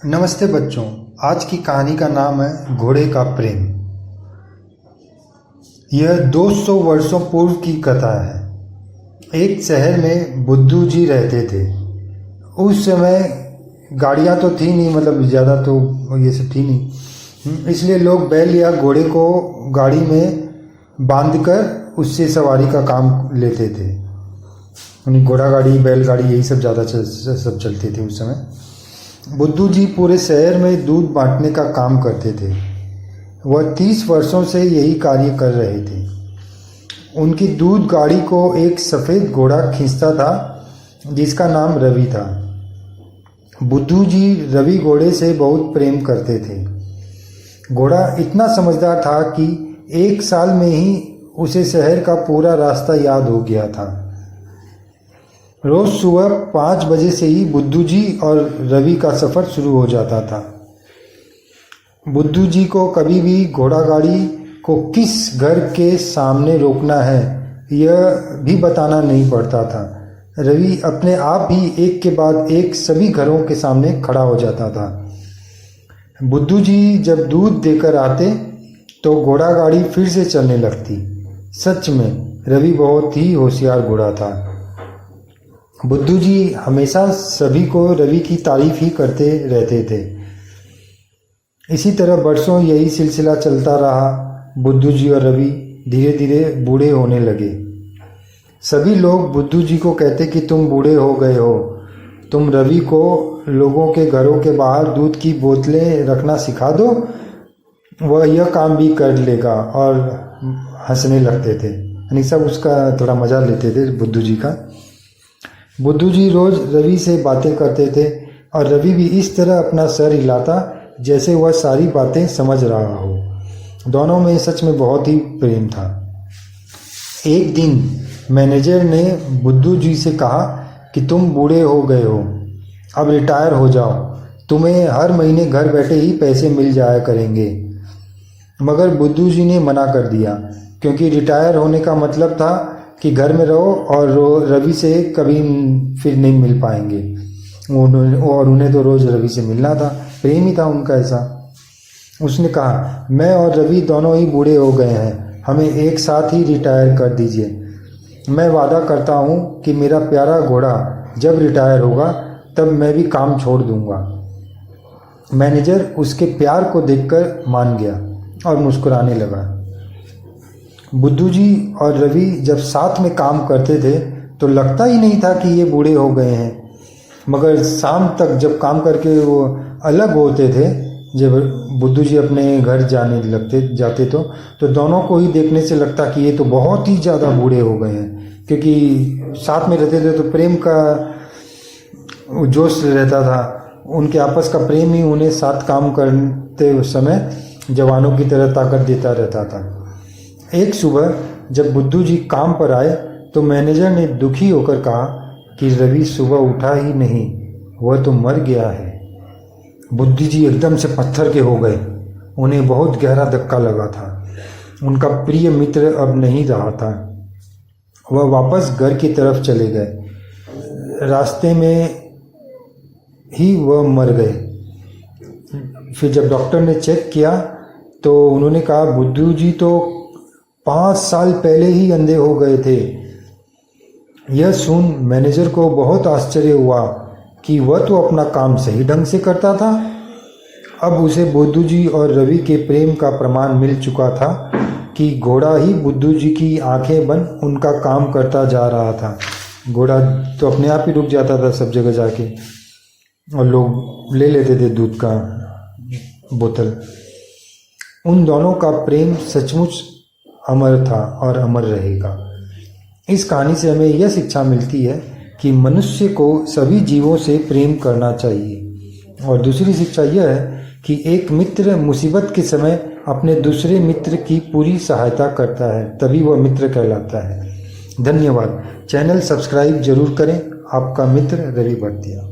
नमस्ते बच्चों। आज की कहानी का नाम है घोड़े का प्रेम। यह 200 वर्षों पूर्व की कथा है। एक शहर में बुद्धू जी रहते थे। उस समय गाड़ियाँ तो थी नहीं, मतलब ज़्यादा तो ये सब थी नहीं, इसलिए लोग बैल या घोड़े को गाड़ी में बांधकर उससे सवारी का काम लेते थे। घोड़ा गाड़ी, बैलगाड़ी, यही सब ज़्यादा सब चलते थे उस समय। बुद्धू जी पूरे शहर में दूध बांटने का काम करते थे। वह 30 वर्षों से यही कार्य कर रहे थे। उनकी दूध गाड़ी को एक सफ़ेद घोड़ा खींचता था जिसका नाम रवि था। बुद्धू जी रवि घोड़े से बहुत प्रेम करते थे। घोड़ा इतना समझदार था कि 1 साल में ही उसे शहर का पूरा रास्ता याद हो गया था। रोज सुबह 5 बजे से ही बुद्धू जी और रवि का सफ़र शुरू हो जाता था। बुद्धू जी को कभी भी घोड़ा गाड़ी को किस घर के सामने रोकना है यह भी बताना नहीं पड़ता था। रवि अपने आप ही एक के बाद एक सभी घरों के सामने खड़ा हो जाता था। बुद्धू जी जब दूध देकर आते तो घोड़ा गाड़ी फिर से चलने लगती। सच में रवि बहुत ही होशियार घोड़ा था। बुद्धू जी हमेशा सभी को रवि की तारीफ ही करते रहते थे। इसी तरह बरसों यही सिलसिला चलता रहा। बुद्धू जी और रवि धीरे धीरे बूढ़े होने लगे। सभी लोग बुद्धू जी को कहते कि तुम बूढ़े हो गए हो, तुम रवि को लोगों के घरों के बाहर दूध की बोतलें रखना सिखा दो, वह यह काम भी कर लेगा। और हंसने लगते थे, यानी सब उसका थोड़ा मजा लेते थे बुद्धू जी का। बुद्धू जी रोज रवि से बातें करते थे और रवि भी इस तरह अपना सर हिलाता जैसे वह सारी बातें समझ रहा हो। दोनों में सच में बहुत ही प्रेम था। एक दिन मैनेजर ने बुद्धू जी से कहा कि तुम बूढ़े हो गए हो, अब रिटायर हो जाओ, तुम्हें हर महीने घर बैठे ही पैसे मिल जाया करेंगे। मगर बुद्धू जी ने मना कर दिया, क्योंकि रिटायर होने का मतलब था कि घर में रहो और रवि से कभी फिर नहीं मिल पाएंगे। और उन्हें तो रोज़ रवि से मिलना था, प्रेम ही था उनका ऐसा। उसने कहा, मैं और रवि दोनों ही बूढ़े हो गए हैं, हमें एक साथ ही रिटायर कर दीजिए। मैं वादा करता हूँ कि मेरा प्यारा घोड़ा जब रिटायर होगा तब मैं भी काम छोड़ दूँगा। मैनेजर उसके प्यार को देखकर मान गया और मुस्कुराने लगा। बुद्धू जी और रवि जब साथ में काम करते थे तो लगता ही नहीं था कि ये बूढ़े हो गए हैं। मगर शाम तक जब काम करके वो अलग होते थे, जब बुद्धू जी अपने घर जाते तो दोनों को ही देखने से लगता कि ये तो बहुत ही ज़्यादा बूढ़े हो गए हैं, क्योंकि साथ में रहते थे तो प्रेम का जोश रहता था। उनके आपस का प्रेम ही उन्हें साथ काम करते समय जवानों की तरह ताकत देता रहता था। एक सुबह जब बुद्धू जी काम पर आए तो मैनेजर ने दुखी होकर कहा कि रवि सुबह उठा ही नहीं, वह तो मर गया है। बुद्धू जी एकदम से पत्थर के हो गए। उन्हें बहुत गहरा धक्का लगा था। उनका प्रिय मित्र अब नहीं रहा था। वह वापस घर की तरफ चले गए। रास्ते में ही वह मर गए। फिर जब डॉक्टर ने चेक किया तो उन्होंने कहा, बुद्धू जी तो 5 साल पहले ही अंधे हो गए थे। यह सुन मैनेजर को बहुत आश्चर्य हुआ कि वह तो अपना काम सही ढंग से करता था। अब उसे बुद्धू जी और रवि के प्रेम का प्रमाण मिल चुका था कि घोड़ा ही बुद्धू जी की आंखें बंद उनका काम करता जा रहा था। घोड़ा तो अपने आप ही रुक जाता था सब जगह जाके, और लोग ले लेते थे दूध का बोतल। उन दोनों का प्रेम सचमुच अमर था और अमर रहेगा। इस कहानी से हमें यह शिक्षा मिलती है कि मनुष्य को सभी जीवों से प्रेम करना चाहिए। और दूसरी शिक्षा यह है कि एक मित्र मुसीबत के समय अपने दूसरे मित्र की पूरी सहायता करता है, तभी वह मित्र कहलाता है। धन्यवाद। चैनल सब्सक्राइब जरूर करें। आपका मित्र रवि भरतिया।